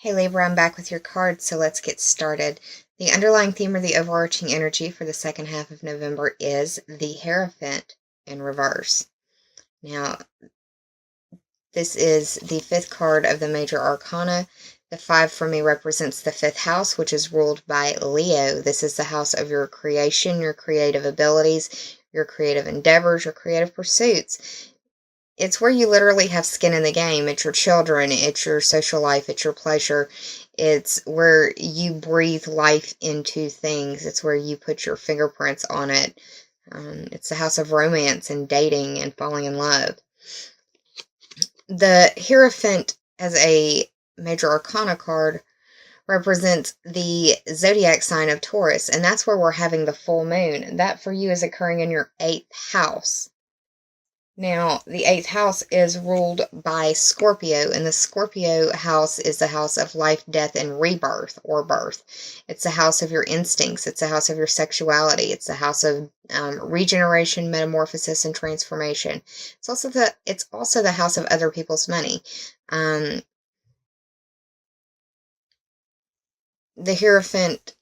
Hey Libra, I'm back with your cards, so let's get started. The underlying theme or the overarching energy for the second half of November is the Hierophant in reverse. Now, this is the fifth card of the major arcana. The 5 for me represents the fifth house, which is ruled by Leo. This is the house of your creation, your creative abilities, your creative endeavors, your creative pursuits. It's where you literally have skin in the game. It's your children, it's your social life, it's your pleasure. It's where you breathe life into things. It's where you put your fingerprints on it. It's the house of romance and dating and falling in love. The Hierophant, as a major arcana card, represents the zodiac sign of Taurus, and that's where we're having the full moon. That for you is occurring in your 8th house. Now, the 8th house is ruled by Scorpio, and the Scorpio house is the house of life, death, and rebirth or birth. It's the house of your instincts. It's the house of your sexuality. It's the house of regeneration, metamorphosis, and transformation. It's also the house of other people's money. The Hierophant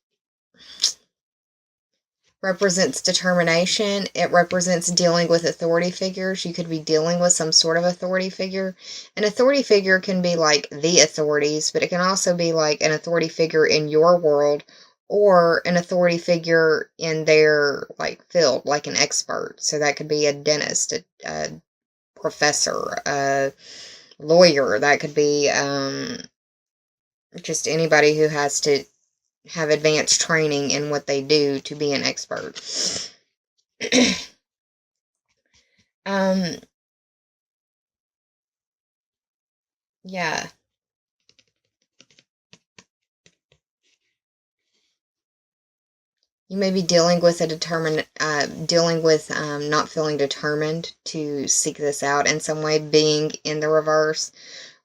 represents determination. It represents dealing with authority figures. You could be dealing with some sort of authority figure. An authority figure can be like the authorities, but it can also be like an authority figure in your world or an authority figure in their like field, like an expert. So that could be a dentist, a professor, a lawyer. That could be just anybody who has to have advanced training in what they do to be an expert. Yeah. You may be dealing with not feeling determined to seek this out in some way, being in the reverse.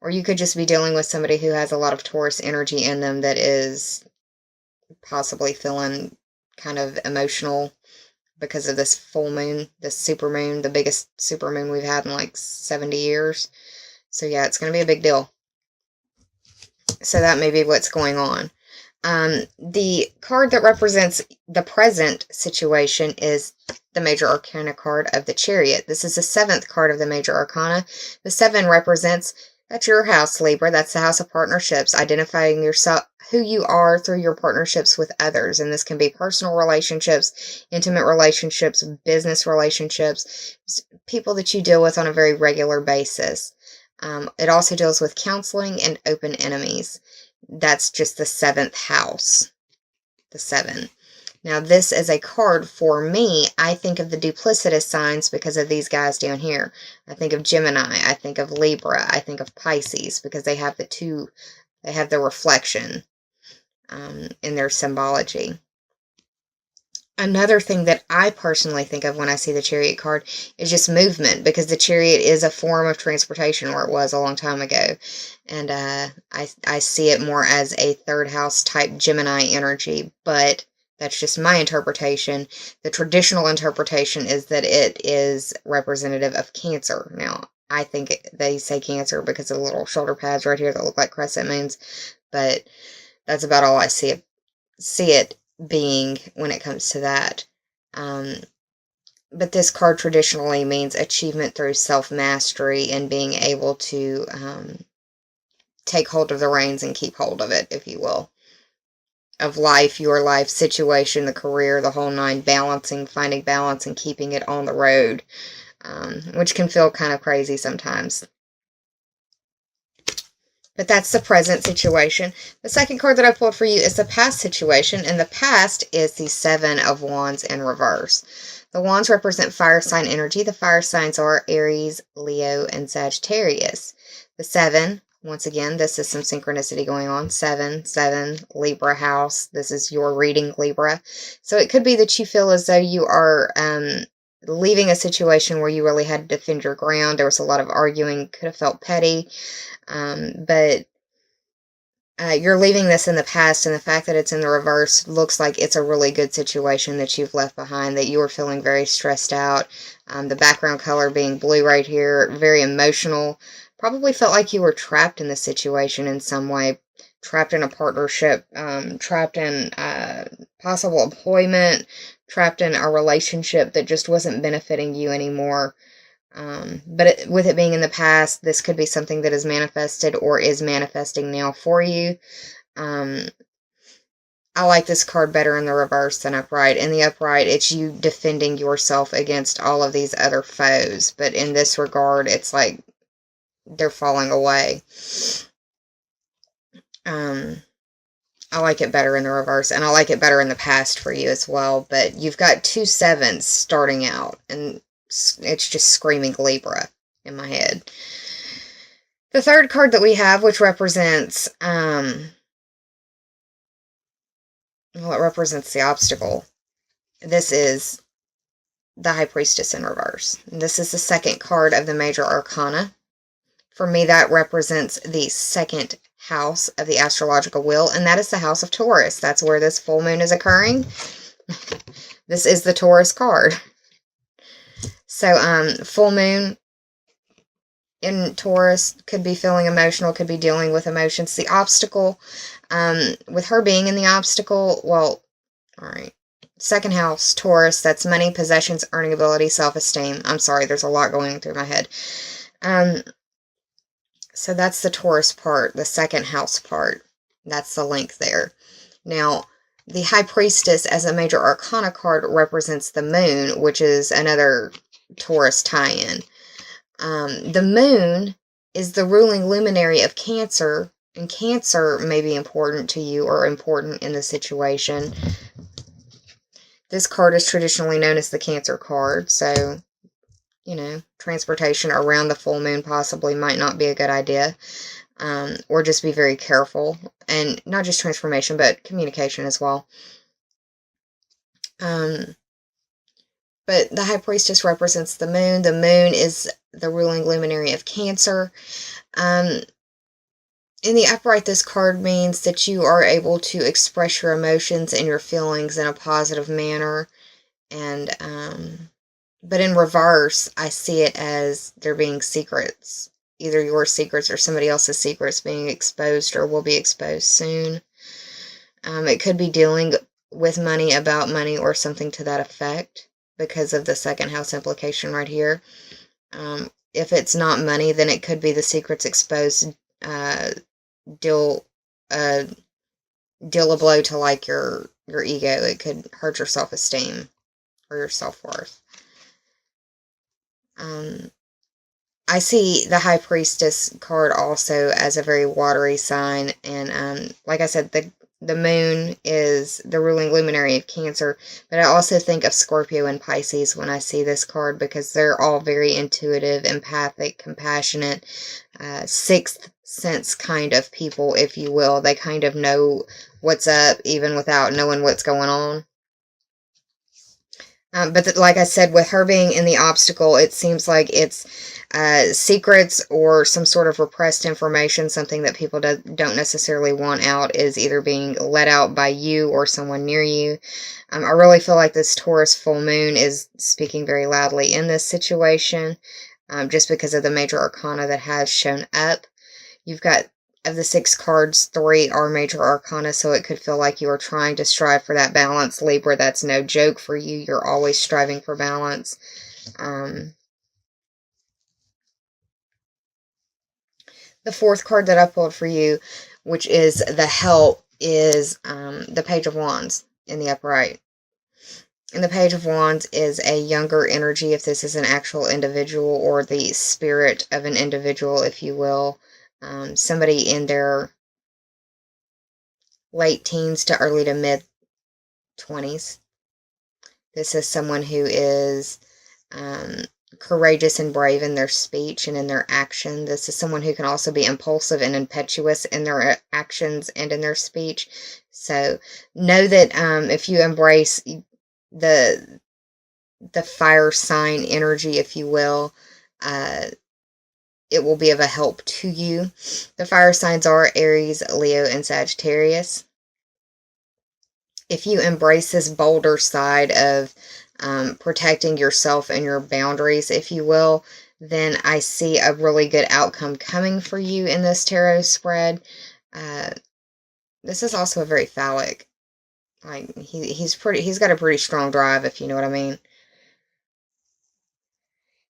Or you could just be dealing with somebody who has a lot of Taurus energy in them that is possibly feeling kind of emotional because of this full moon, this supermoon, the biggest supermoon we've had in like 70 years. So yeah, it's going to be a big deal. So that may be what's going on. The card that represents the present situation is the major arcana card of the Chariot. This is the 7th card of the major arcana. The 7 represents, that's your house, Libra. That's the house of partnerships, identifying yourself, who you are through your partnerships with others. And this can be personal relationships, intimate relationships, business relationships, people that you deal with on a very regular basis. It also deals with counseling and open enemies. That's just the 7th house, the 7. Now, this is a card for me. I think of the duplicitous signs because of these guys down here. I think of Gemini. I think of Libra. I think of Pisces because they have the reflection in their symbology. Another thing that I personally think of when I see the Chariot card is just movement, because the Chariot is a form of transportation, or it was a long time ago. And I see it more as a 3rd house type Gemini energy, but that's just my interpretation. The traditional interpretation is that it is representative of Cancer. Now, I think they say Cancer because of the little shoulder pads right here that look like crescent moons, but that's about all I see it being when it comes to that. But this card traditionally means achievement through self-mastery and being able to take hold of the reins and keep hold of it, if you will, of life, your life situation, the career, the whole 9, finding balance and keeping it on the road, which can feel kind of crazy sometimes. But that's the present situation. The second card that I pulled for you is the past situation, and the past is the 7 of Wands in reverse. The Wands represent fire sign energy. The fire signs are Aries, Leo, and Sagittarius. The 7, once again, this is some synchronicity going on. 7, Libra house. This is your reading, Libra. So it could be that you feel as though you are leaving a situation where you really had to defend your ground. There was a lot of arguing, could have felt petty. But you're leaving this in the past, and the fact that it's in the reverse looks like it's a really good situation that you've left behind, that you were feeling very stressed out. The background color being blue right here, very emotional, probably felt like you were trapped in the situation in some way, trapped in a partnership, trapped in possible employment, trapped in a relationship that just wasn't benefiting you anymore. But with it being in the past, this could be something that is manifested or is manifesting now for you. I like this card better in the reverse than upright. In the upright, it's you defending yourself against all of these other foes. But in this regard, it's like they're falling away. I like it better in the reverse, and I like it better in the past for you as well. But you've got 2 sevens starting out, and it's just screaming Libra in my head. The third card that we have, which represents, well, it represents the obstacle. This is the High Priestess in reverse. This is the second card of the Major Arcana. For me, that represents the second house of the astrological wheel, and that is the house of Taurus. That's where this full moon is occurring. This is the Taurus card. So, full moon in Taurus could be feeling emotional, could be dealing with emotions. The obstacle, with her being in the obstacle, well, all right. Second house, Taurus, that's money, possessions, earning ability, self-esteem. I'm sorry, there's a lot going through my head. So that's the Taurus part, the second house part. That's the link there. Now, the High Priestess as a Major Arcana card represents the moon, which is another Taurus tie-in. The moon is the ruling luminary of Cancer, and Cancer may be important to you or important in the situation. This card is traditionally known as the Cancer card, so, you know, transportation around the full moon possibly might not be a good idea, or just be very careful, and not just transformation, but communication as well. But the High Priestess represents the moon. The moon is the ruling luminary of Cancer. In the upright, this card means that you are able to express your emotions and your feelings in a positive manner. And, but in reverse, I see it as there being secrets. Either your secrets or somebody else's secrets being exposed or will be exposed soon. It could be dealing with money, about money, or something to that effect because of the second house implication right here. If it's not money, then it could be the secrets exposed, deal a blow to like your ego. It could hurt your self-esteem or your self-worth. I see the High Priestess card also as a very watery sign, and like I said, the moon is the ruling luminary of Cancer, but I also think of Scorpio and Pisces when I see this card because they're all very intuitive, empathic, compassionate, sixth sense kind of people, if you will. They kind of know what's up even without knowing what's going on. But like I said, with her being in the obstacle, it seems like it's secrets or some sort of repressed information, something that people don't necessarily want out, is either being let out by you or someone near you. I really feel like this Taurus full moon is speaking very loudly in this situation, just because of the Major Arcana that has shown up. You've got, of the 6 cards, 3 are Major Arcana, so it could feel like you are trying to strive for that balance. Libra, that's no joke for you. You're always striving for balance. The 4th card that I pulled for you, which is the Help, is the Page of Wands in the upright. And the Page of Wands is a younger energy, if this is an actual individual or the spirit of an individual, if you will. Somebody in their late teens to early to mid 20s. This is someone who is courageous and brave in their speech and in their action. This is someone who can also be impulsive and impetuous in their actions and in their speech. So know that if you embrace the fire sign energy, if you will, it will be of a help to you. The fire signs are Aries, Leo, and Sagittarius. If you embrace this bolder side of protecting yourself and your boundaries, if you will, then I see a really good outcome coming for you in this tarot spread. This is also a very phallic, like, he's got a pretty strong drive, if you know what I mean.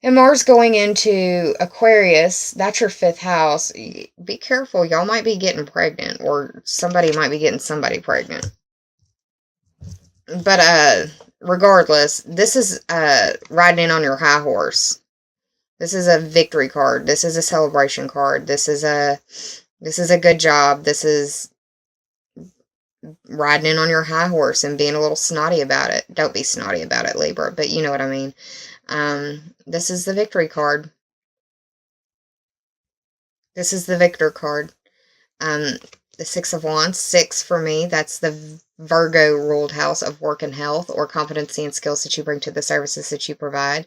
And Mars going into Aquarius, that's your 5th house. Be careful, y'all might be getting pregnant, or somebody might be getting somebody pregnant. But regardless, this is riding in on your high horse. This is a victory card. This is a celebration card. This is a good job. This is riding in on your high horse and being a little snotty about it. Don't be snotty about it, Libra, but you know what I mean. This is the victory card. This is the victor card. The 6 of Wands, 6 for me, that's the Virgo ruled house of work and health, or competency and skills that you bring to the services that you provide.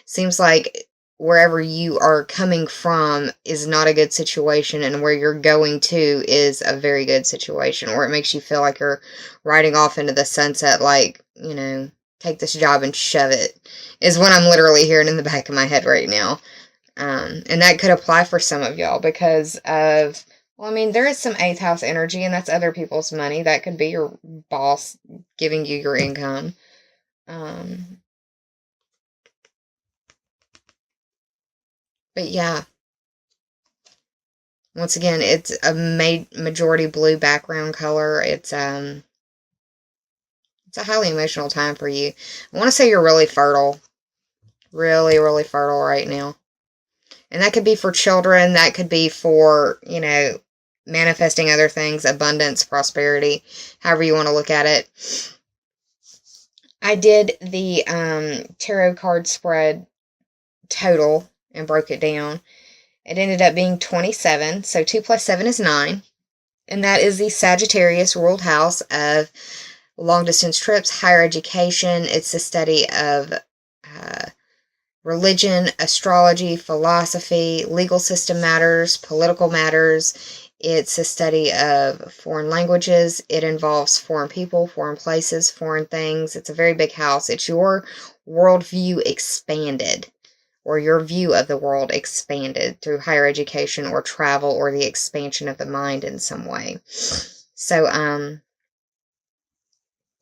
Seems like wherever you are coming from is not a good situation, and where you're going to is a very good situation, or it makes you feel like you're riding off into the sunset, like, you know, take this job and shove it, is what I'm literally hearing in the back of my head right now. And that could apply for some of y'all because of, well, I mean, there is some 8th house energy, and that's other people's money. That could be your boss giving you your income. But yeah, once again, it's a majority blue background color. It's a highly emotional time for you. I want to say you're really fertile. Really, really fertile right now. And that could be for children. That could be for, you know, manifesting other things, abundance, prosperity, however you want to look at it. I did the tarot card spread total and broke it down. It ended up being 27. So 2 plus 7 is 9. And that is the Sagittarius ruled house of long distance trips, higher education. It's the study of religion, astrology, philosophy, legal system matters, political matters. It's a study of foreign languages. It involves foreign people, foreign places, foreign things. It's a very big house. It's your worldview expanded, or your view of the world expanded through higher education or travel or the expansion of the mind in some way. So,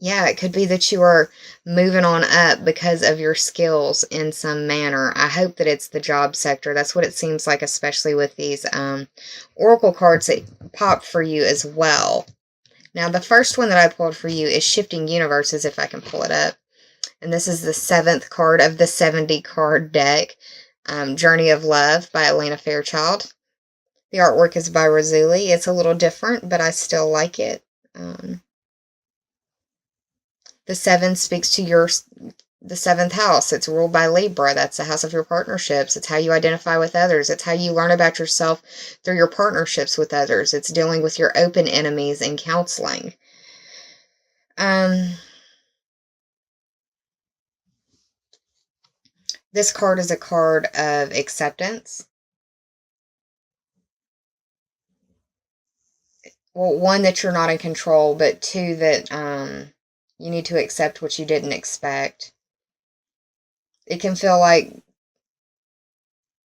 yeah, it could be that you are moving on up because of your skills in some manner. I hope that it's the job sector. That's what it seems like, especially with these oracle cards that popped for you as well. Now, the first one that I pulled for you is Shifting Universes, if I can pull it up. And this is the 7th card of the 70 card deck, Journey of Love by Elena Fairchild. The artwork is by Razuli. It's a little different, but I still like it. The 7 speaks to the 7th house. It's ruled by Libra. That's the house of your partnerships. It's how you identify with others. It's how you learn about yourself through your partnerships with others. It's dealing with your open enemies and counseling. This card is a card of acceptance. Well, 1, that you're not in control, but 2, that you need to accept what you didn't expect. It can feel like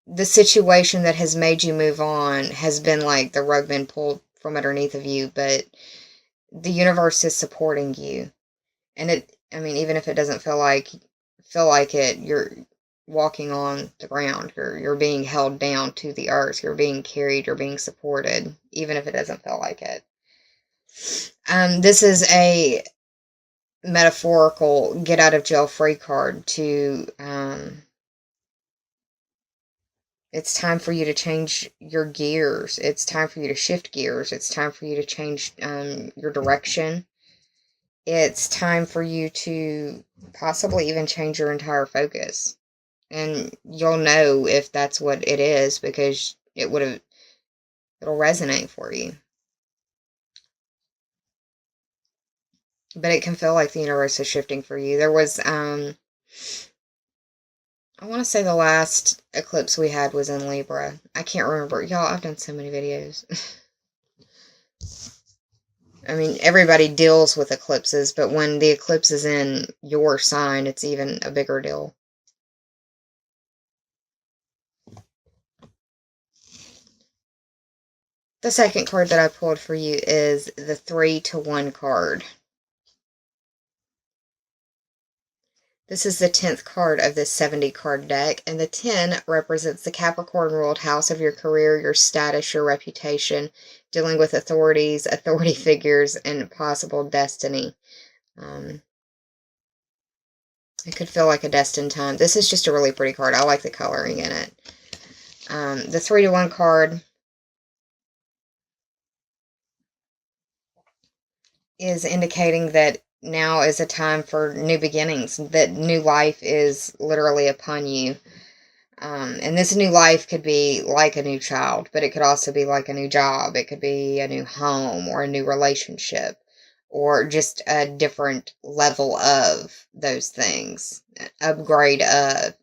the situation that has made you move on has been like the rug been pulled from underneath of you, but the universe is supporting you. And I mean, even if it doesn't feel like it, you're walking on the ground. You're being held down to the earth. You're being carried. You're being supported, even if it doesn't feel like it. This is a metaphorical get out of jail free card to, it's time for you to change your gears. It's time for you to shift gears. It's time for you to change your direction. It's time for you to possibly even change your entire focus. And you'll know if that's what it is, because it'll resonate for you. But it can feel like the universe is shifting for you. There was, I want to say the last eclipse we had was in Libra. I can't remember. Y'all, I've done so many videos. I mean, everybody deals with eclipses, but when the eclipse is in your sign, it's even a bigger deal. The second card that I pulled for you is the 3-to-1 card. This is the 10th card of this 70 card deck, and the 10 represents the Capricorn ruled house of your career, your status, your reputation, dealing with authorities, authority figures, and possible destiny. It could feel like a destined time. This is just a really pretty card. I like the coloring in it. The 3-to-1 card is indicating that now is a time for new beginnings, that new life is literally upon you. And this new life could be like a new child, but it could also be like a new job. It could be a new home or a new relationship or just a different level of those things, upgrade of.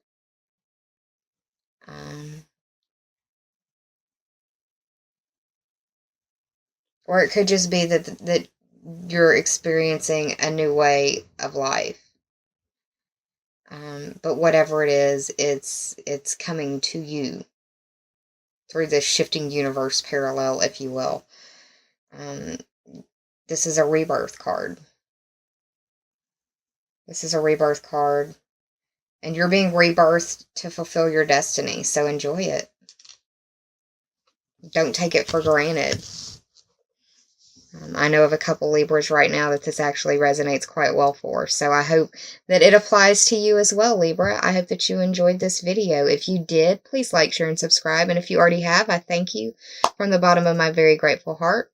Or it could just be that you're experiencing a new way of life. But whatever it is, it's coming to you through this shifting universe parallel, if you will. This is a rebirth card. This is a rebirth card. And you're being rebirthed to fulfill your destiny, so enjoy it. Don't take it for granted. I know of a couple Libras right now that this actually resonates quite well for, so I hope that it applies to you as well, Libra. I hope that you enjoyed this video. If you did, please like, share, and subscribe, and if you already have, I thank you from the bottom of my very grateful heart.